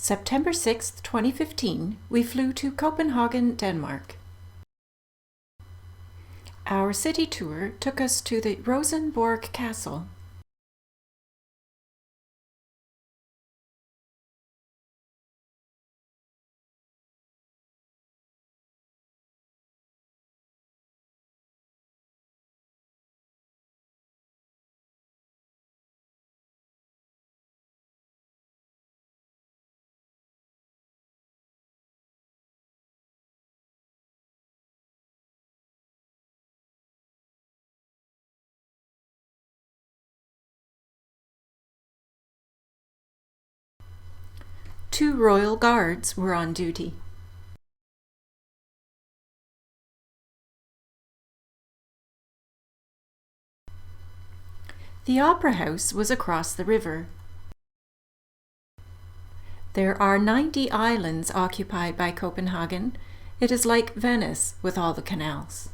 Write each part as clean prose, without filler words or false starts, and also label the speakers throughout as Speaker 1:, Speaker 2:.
Speaker 1: September 6th, 2015, we flew to Copenhagen, Denmark. Our city tour took us to the Rosenborg Castle. Two royal guards were on duty. The opera house was across the river. There are 90 islands occupied by Copenhagen. It is like Venice with all the canals.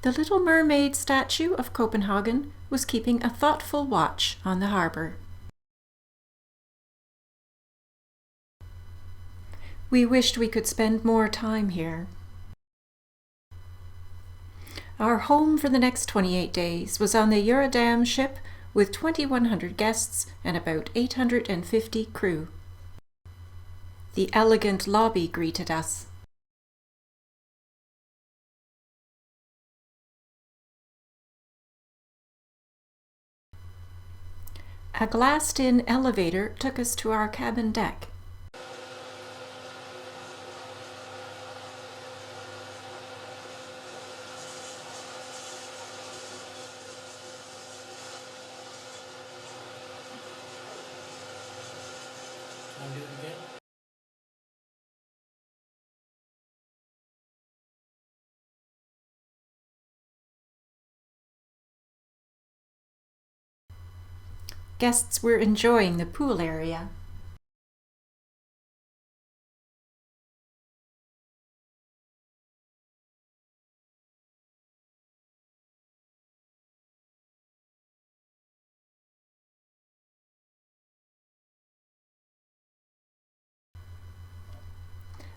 Speaker 1: The Little Mermaid statue of Copenhagen was keeping a thoughtful watch on the harbour. We wished we could spend more time here. Our home for the next 28 days was on the Eurodam ship with 2,100 guests and about 850 crew. The elegant lobby greeted us. A glassed-in elevator took us to our cabin deck.
Speaker 2: Can I do it again?
Speaker 1: Guests were enjoying the pool area.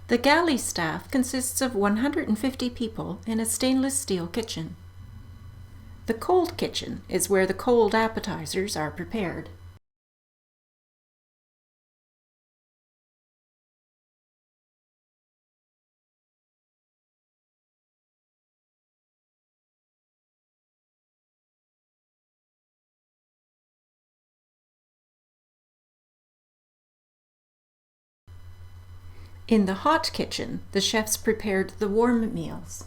Speaker 1: The galley staff consists of 150 people in a stainless steel kitchen. The cold kitchen is where the cold appetizers are prepared. In the hot kitchen, the chefs prepared the warm meals.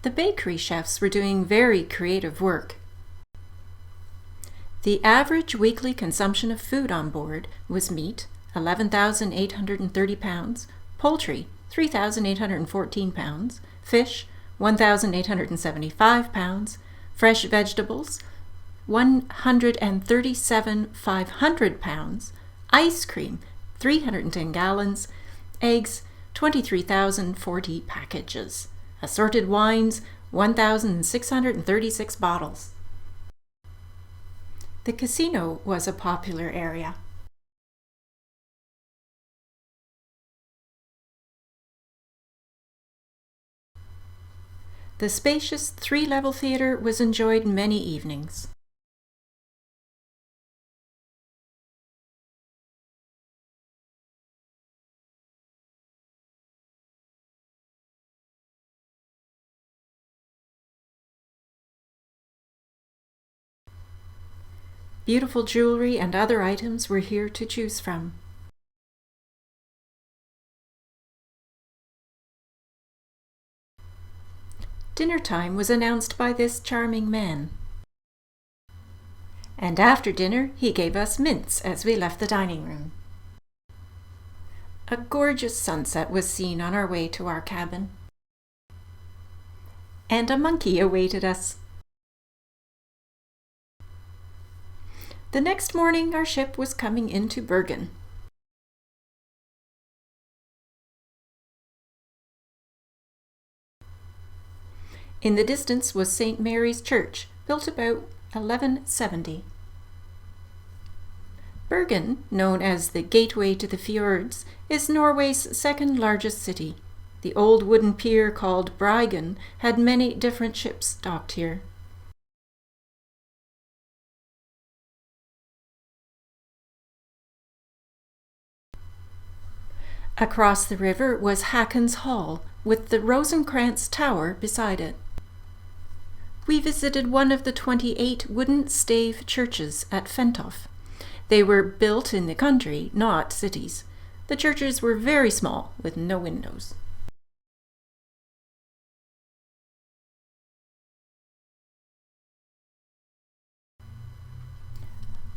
Speaker 1: The bakery chefs were doing very creative work. The average weekly consumption of food on board was meat, 11,830 pounds, poultry, 3,814 pounds, fish, 1,875 pounds, fresh vegetables, 137,500 pounds, ice cream, 310 gallons, eggs, 23,040 packages, assorted wines, 1,636 bottles. The casino was a popular area. The spacious three-level theatre was enjoyed many evenings. Beautiful jewelry and other items were here to choose from. Dinner time was announced by this charming man. And after dinner, he gave us mints as we left the dining room. A gorgeous sunset was seen on our way to our cabin. And a monkey awaited us. The next morning, our ship was coming into Bergen. In the distance was St. Mary's Church, built about 1170. Bergen, known as the gateway to the fjords, is Norway's second largest city. The old wooden pier called Bryggen had many different ships docked here. Across the river was Hakon's Hall, with the Rosenkrantz Tower beside it. We visited one of the 28 wooden stave churches at Fentoft. They were built in the country, not cities. The churches were very small, with no windows.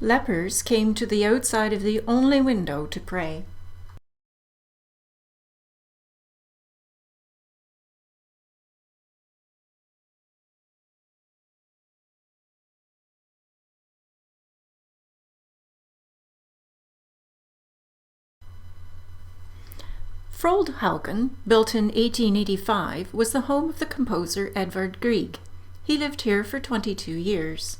Speaker 1: Lepers came to the outside of the only window to pray. Froldhaugen, built in 1885, was the home of the composer Edvard Grieg. He lived here for 22 years.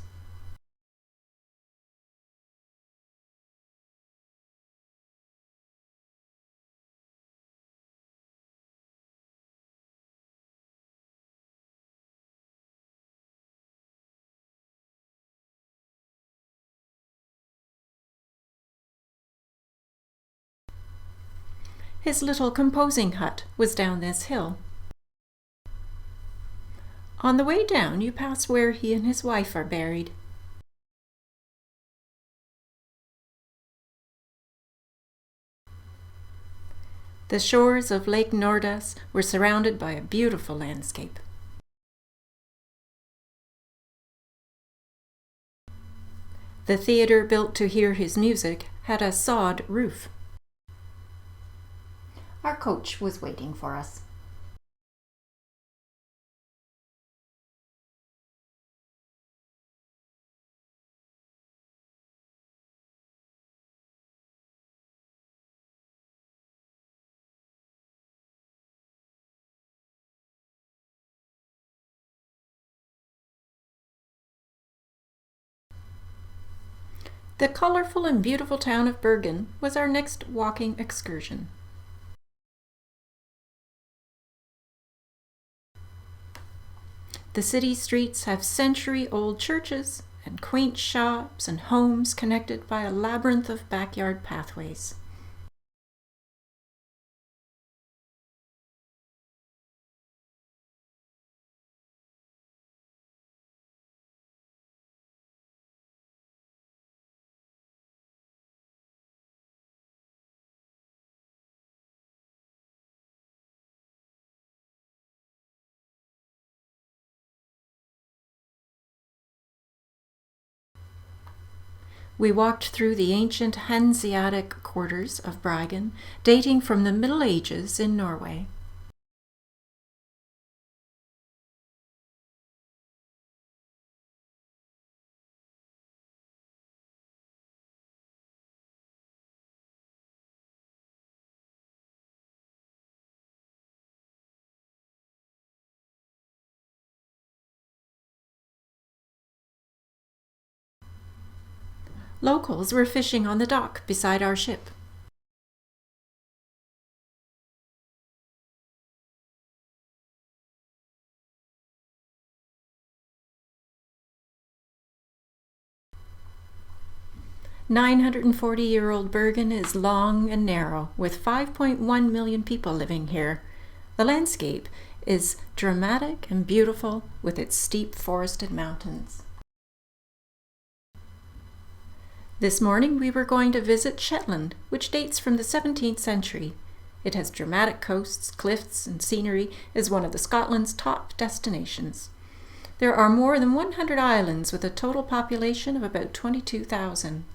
Speaker 1: His little composing hut was down this hill. On the way down, you pass where he and his wife are buried. The shores of Lake Nordas were surrounded by a beautiful landscape. The theater built to hear his music had a sod roof. Our coach was waiting for us. The colorful and beautiful town of Bergen was our next walking excursion. The city streets have century-old churches and quaint shops and homes connected by a labyrinth of backyard pathways. We walked through the ancient Hanseatic quarters of Bryggen, dating from the Middle Ages in Norway. Locals were fishing on the dock beside our ship. "940-year-old Bergen is long and narrow, with 5.1 million people living here. The landscape is dramatic and beautiful, with its steep forested mountains. This morning we were going to visit Shetland, which dates from the 17th century. It has dramatic coasts, cliffs, and scenery, is one of the Scotland's top destinations. There are more than 100 islands with a total population of about 22,000.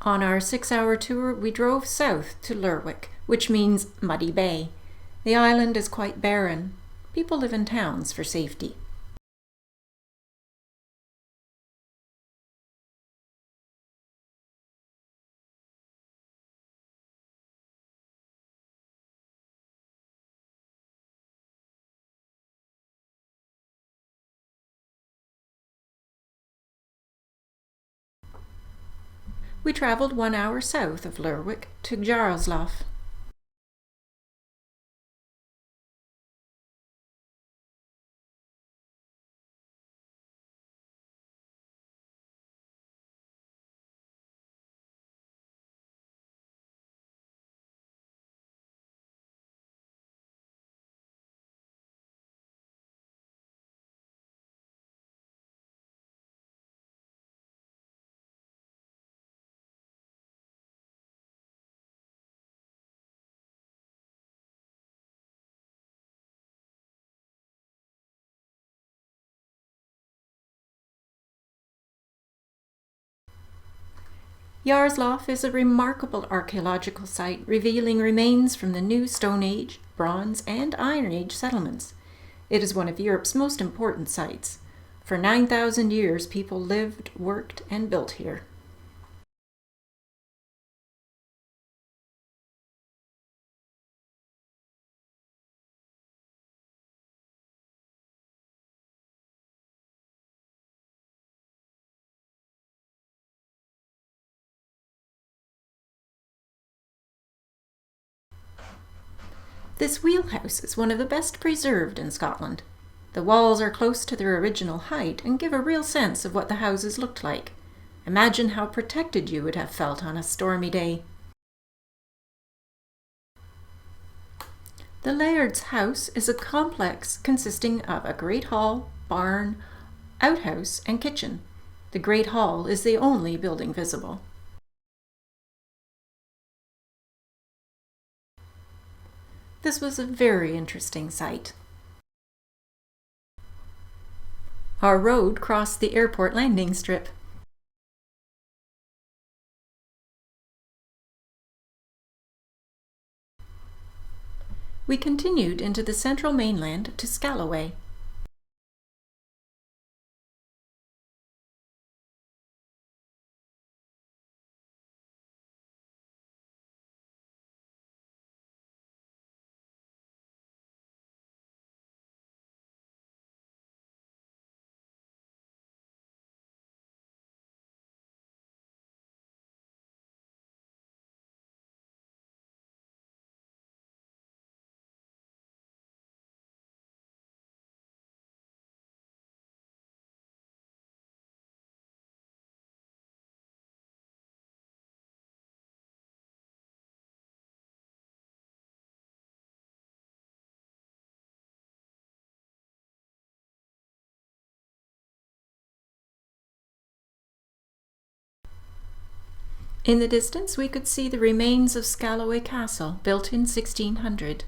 Speaker 1: On our 6-hour tour, we drove south to Lerwick, which means Muddy Bay. The island is quite barren. People live in towns for safety. We travelled 1 hour south of Lerwick to Jarlslough. Jarlslough is a remarkable archaeological site revealing remains from the New Stone Age, Bronze and Iron Age settlements. It is one of Europe's most important sites. For 9,000 years people lived, worked and built here. This wheelhouse is one of the best preserved in Scotland. The walls are close to their original height and give a real sense of what the houses looked like. Imagine how protected you would have felt on a stormy day. The Laird's house is a complex consisting of a great hall, barn, outhouse and kitchen. The Great Hall is the only building visible. This was a very interesting sight. Our road crossed the airport landing strip. We continued into the central mainland to Scalloway. In the distance we could see the remains of Scalloway Castle, built in 1600.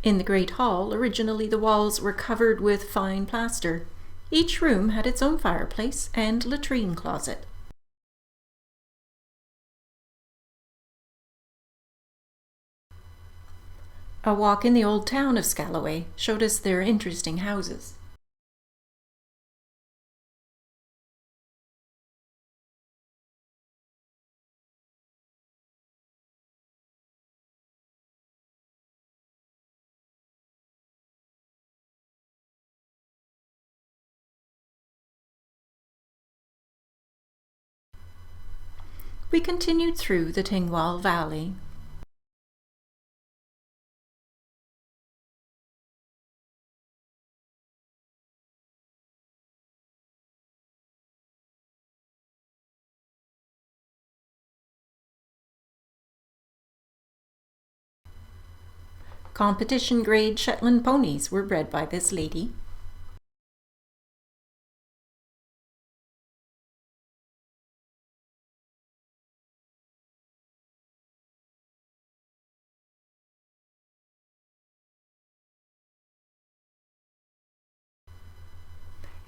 Speaker 1: In the Great Hall, originally the walls were covered with fine plaster. Each room had its own fireplace and latrine closet. A walk in the old town of Scalloway showed us their interesting houses. We continued through the Tingwall Valley. Competition grade Shetland ponies were bred by this lady.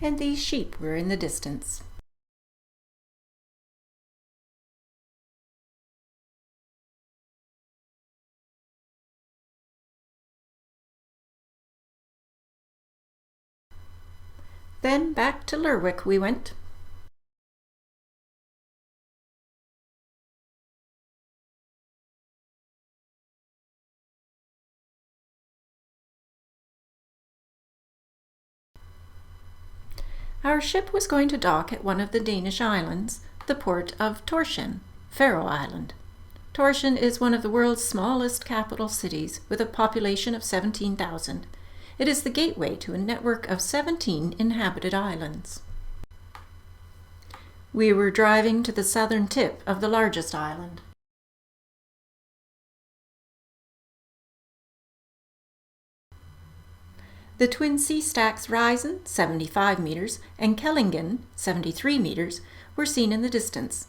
Speaker 1: And these sheep were in the distance. Then back to Lerwick we went. Our ship was going to dock at one of the Danish islands, the port of Tórshavn, Faroe Island. Tórshavn is one of the world's smallest capital cities with a population of 17,000. It is the gateway to a network of 17 inhabited islands. We were driving to the southern tip of the largest island. The twin sea stacks Ryzen, 75 meters, and Kellingen, 73 meters, were seen in the distance.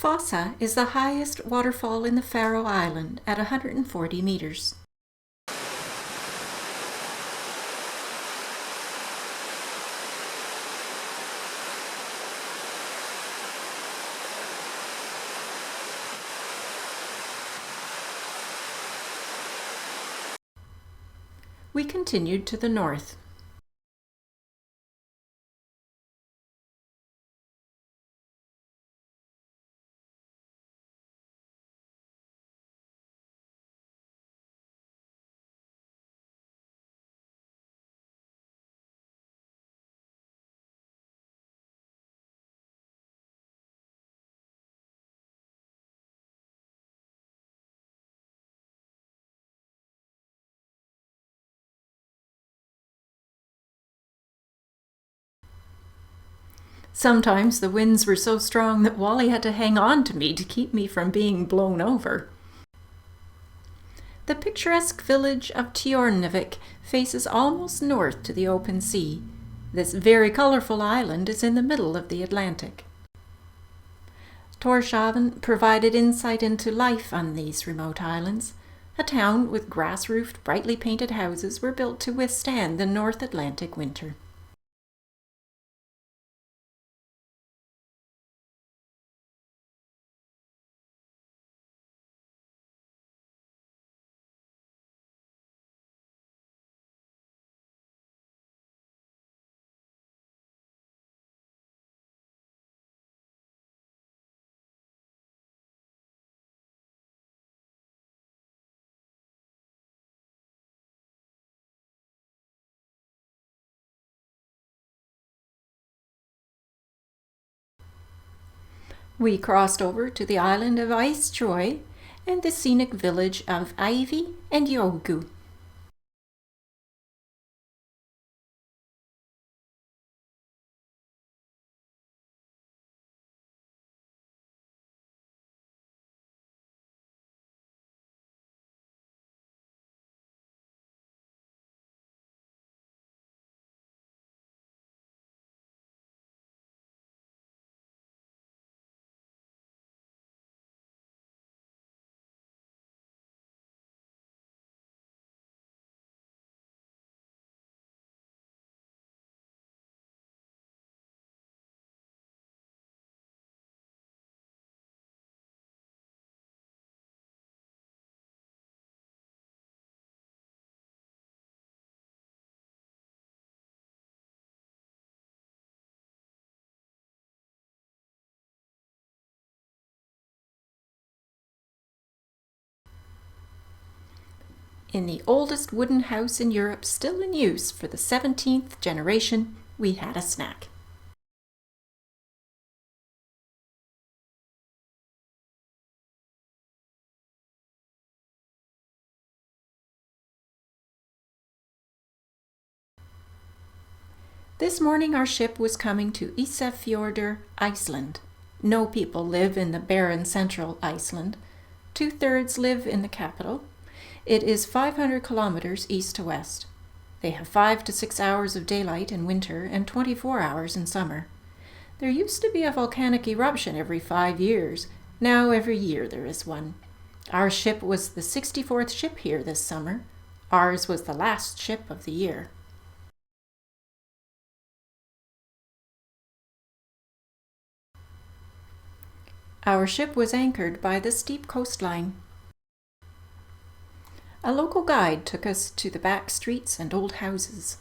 Speaker 1: Fossa is the highest waterfall in the Faroe Island at 140 meters. We continued to the north. Sometimes the winds were so strong that Wally had to hang on to me to keep me from being blown over. The picturesque village of Tjornavik faces almost north to the open sea. This very colorful island is in the middle of the Atlantic. Tórshavn provided insight into life on these remote islands. A town with grass-roofed, brightly painted houses were built to withstand the North Atlantic winter. We crossed over to the island of Eysturoy and the scenic village of Ivy and Jogu. In the oldest wooden house in Europe, still in use for the 17th generation, we had a snack. This morning our ship was coming to Ísafjörður, Iceland. No people live in the barren central Iceland. 2/3 live in the capital. It is 500 kilometers east to west. They have 5 to 6 hours of daylight in winter and 24 hours in summer. There used to be a volcanic eruption every 5 years. Now every year there is one. Our ship was the 64th ship here this summer. Ours was the last ship of the year. Our ship was anchored by the steep coastline. A local guide took us to the back streets and old houses.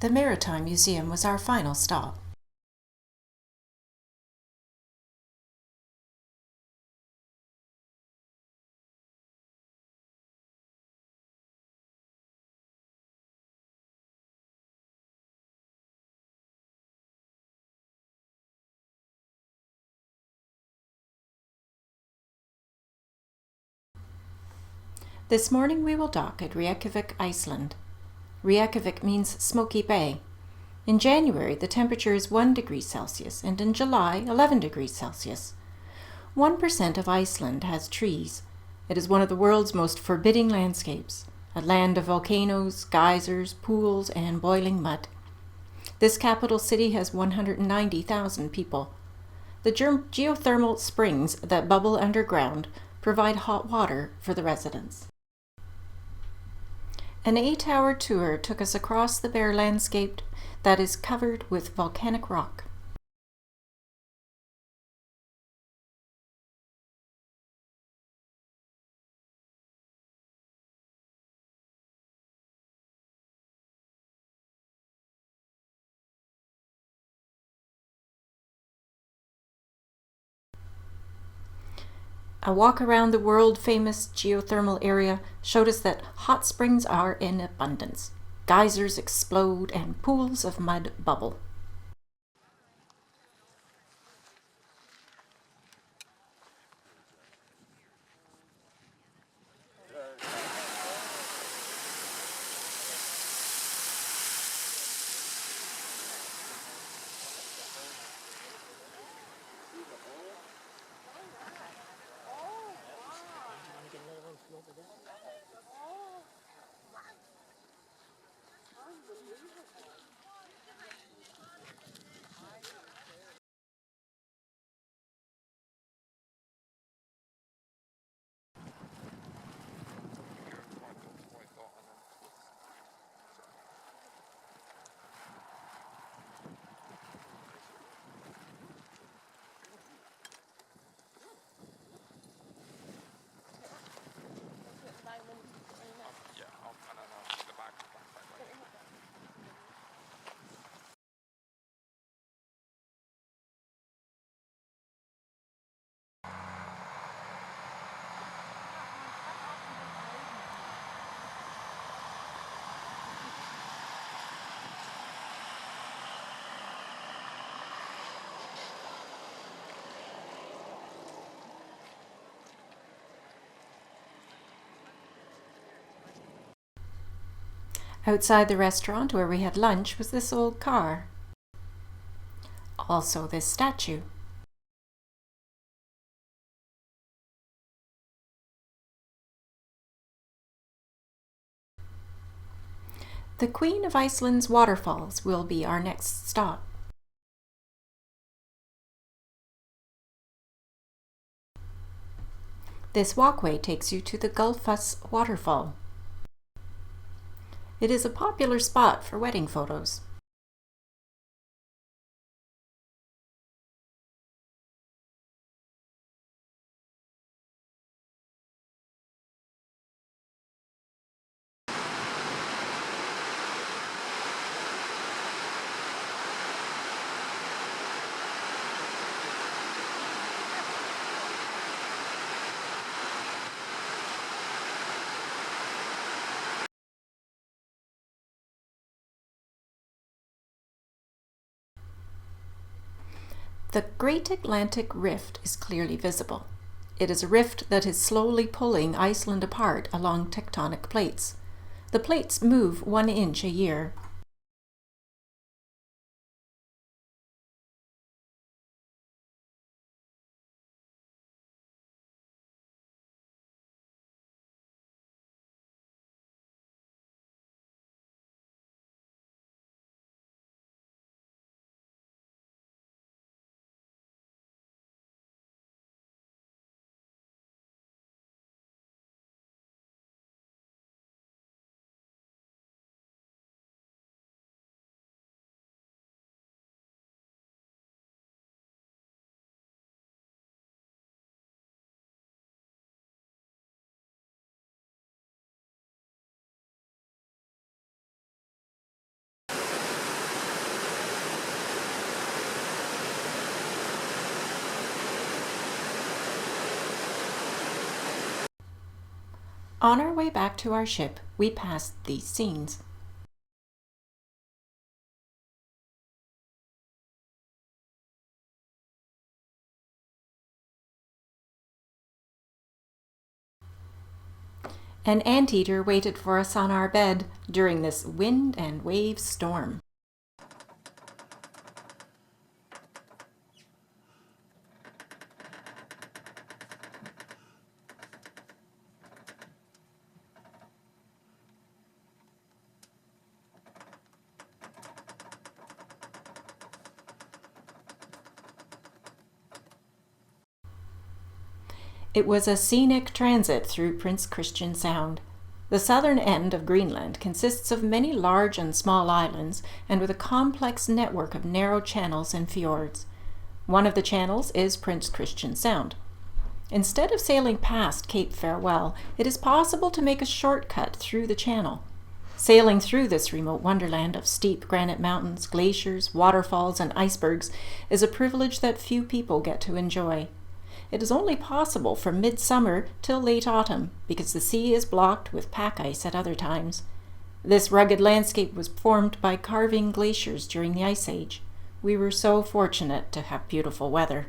Speaker 1: The Maritime Museum was our final stop. This morning we will dock at Reykjavik, Iceland. Reykjavik means Smoky Bay. In January, the temperature is 1 degree Celsius, and in July, 11 degrees Celsius. 1% of Iceland has trees. It is one of the world's most forbidding landscapes, a land of volcanoes, geysers, pools, and boiling mud. This capital city has 190,000 people. The geothermal springs that bubble underground provide hot water for the residents. An 8-hour tour took us across the bare landscape that is covered with volcanic rock. A walk around the world-famous geothermal area showed us that hot springs are in abundance. Geysers explode and pools of mud bubble. Outside the restaurant where we had lunch was this old car. Also this statue. The Queen of Iceland's waterfalls will be our next stop. This walkway takes you to the Gullfoss waterfall. It is a popular spot for wedding photos. The Great Atlantic Rift is clearly visible. It is a rift that is slowly pulling Iceland apart along tectonic plates. The plates move 1 inch a year. On our way back to our ship, we passed these scenes. An anteater waited for us on our bed during this wind and wave storm. It was a scenic transit through Prince Christian Sound. The southern end of Greenland consists of many large and small islands, and with a complex network of narrow channels and fjords. One of the channels is Prince Christian Sound. Instead of sailing past Cape Farewell, it is possible to make a shortcut through the channel. Sailing through this remote wonderland of steep granite mountains, glaciers, waterfalls, and icebergs is a privilege that few people get to enjoy. It is only possible from midsummer till late autumn, because the sea is blocked with pack ice at other times. This rugged landscape was formed by carving glaciers during the Ice Age. We were so fortunate to have beautiful weather.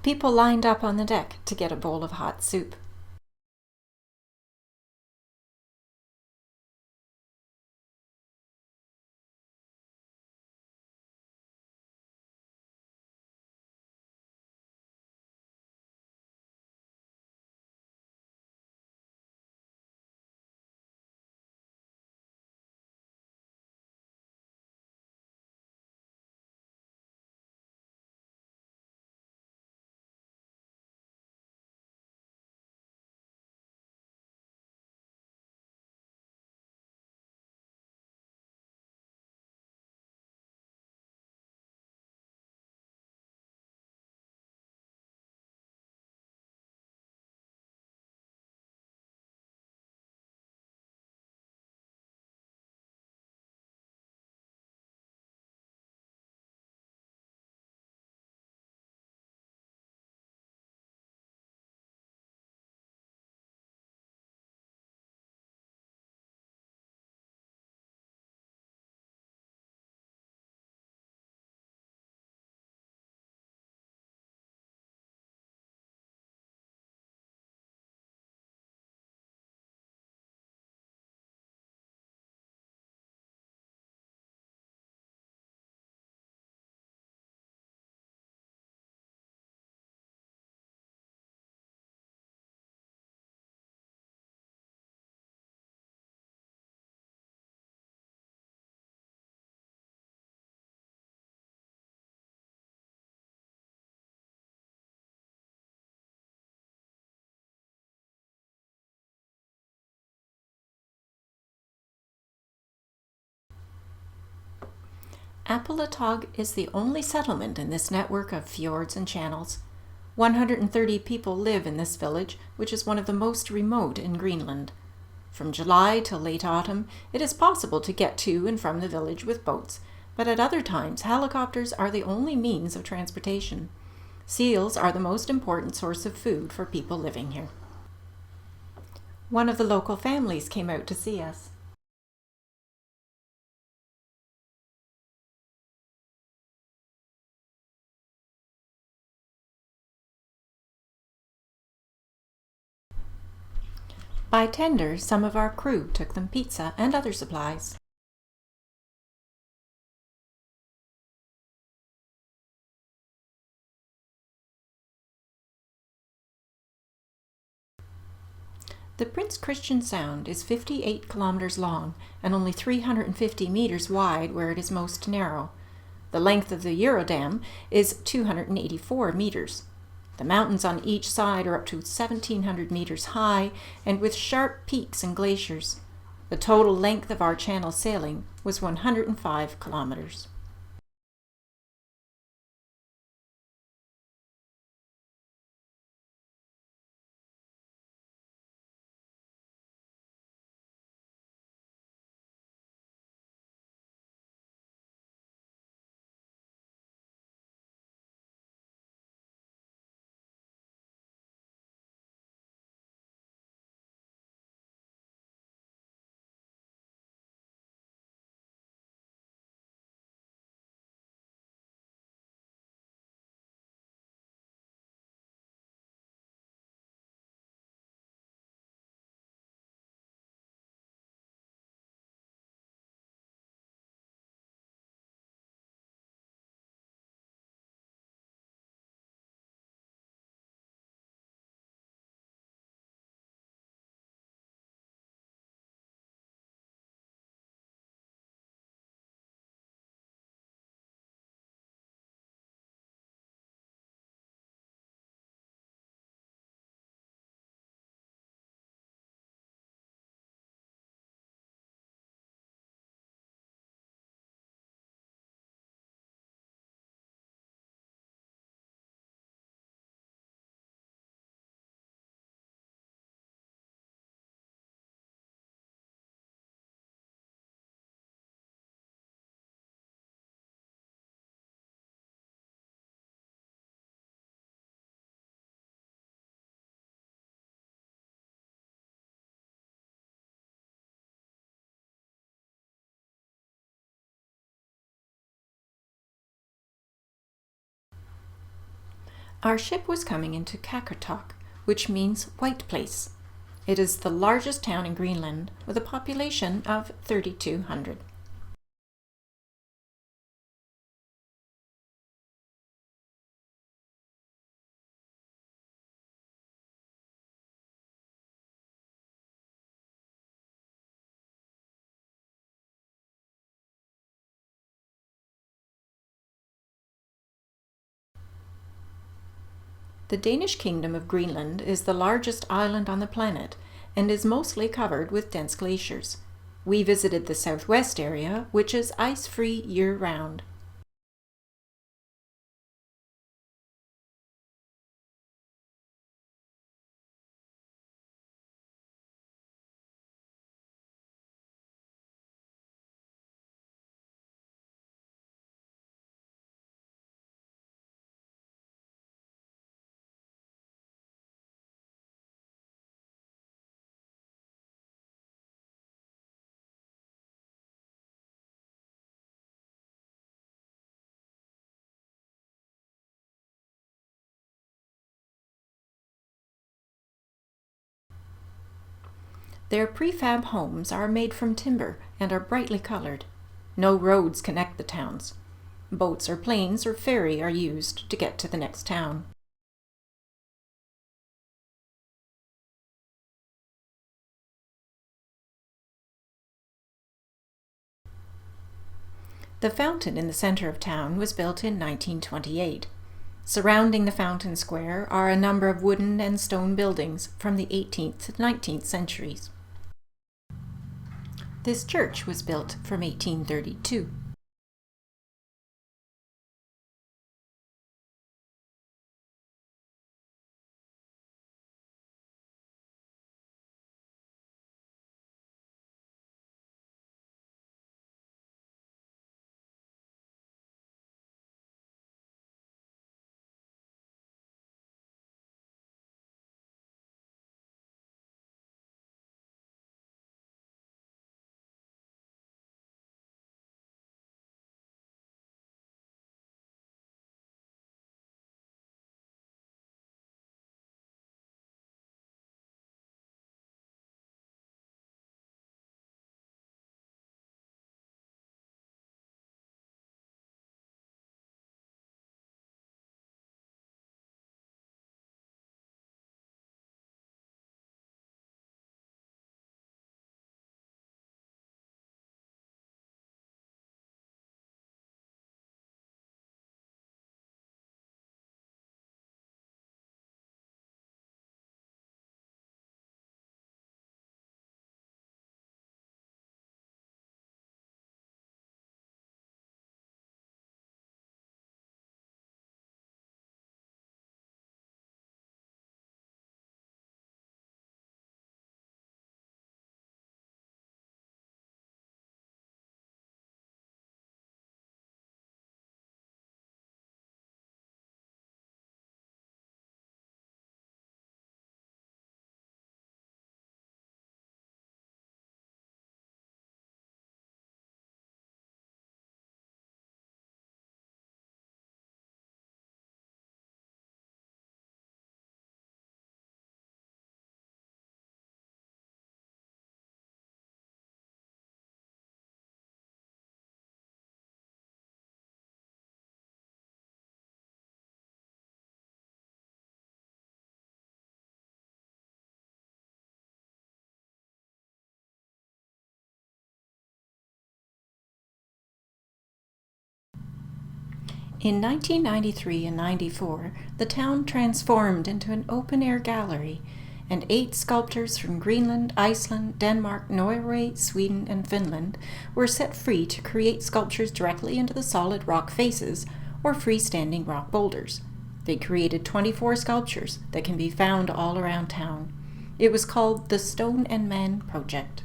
Speaker 1: People lined up on the deck to get a bowl of hot soup. Appolatog is the only settlement in this network of fjords and channels. 130 people live in this village, which is one of the most remote in Greenland. From July till late autumn, it is possible to get to and from the village with boats, but at other times helicopters are the only means of transportation. Seals are the most important source of food for people living here. One of the local families came out to see us. By tender, some of our crew took them pizza and other supplies. The Prince Christian Sound is 58 kilometers long and only 350 meters wide where it is most narrow. The length of the Eurodam is 284 meters. The mountains on each side are up to 1,700 meters high and with sharp peaks and glaciers. The total length of our channel sailing was 105 kilometers. Our ship was coming into Qaqortoq, which means White Place. It is the largest town in Greenland with a population of 3,200. The Danish kingdom of Greenland is the largest island on the planet and is mostly covered with dense glaciers. We visited the southwest area, which is ice-free year-round. Their prefab homes are made from timber and are brightly colored. No roads connect the towns. Boats or planes or ferry are used to get to the next town. The fountain in the center of town was built in 1928. Surrounding the fountain square are a number of wooden and stone buildings from the 18th to 19th centuries. This church was built from 1832. In 1993 and 94, the town transformed into an open-air gallery, and 8 sculptors from Greenland, Iceland, Denmark, Norway, Sweden, and Finland were set free to create sculptures directly into the solid rock faces or freestanding rock boulders. They created 24 sculptures that can be found all around town. It was called the Stone and Man Project.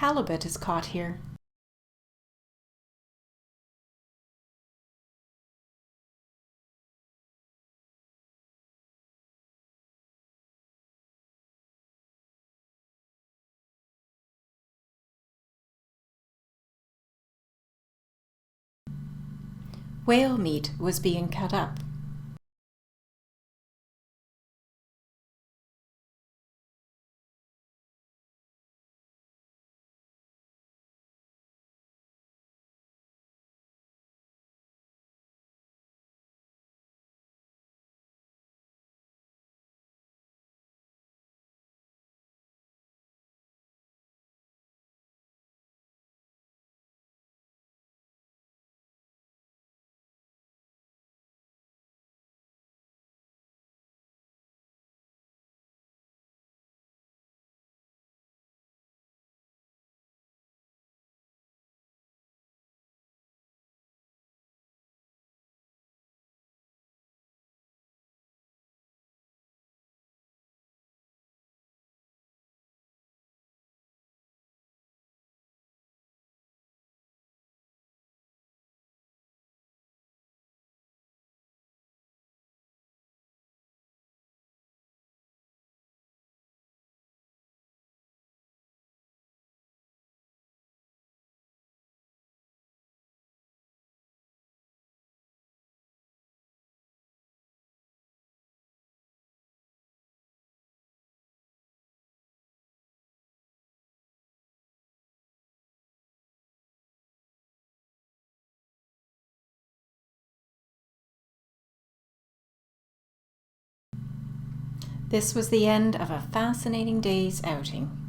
Speaker 1: halibut is caught here. Whale meat was being cut up. This was the end of a fascinating day's outing.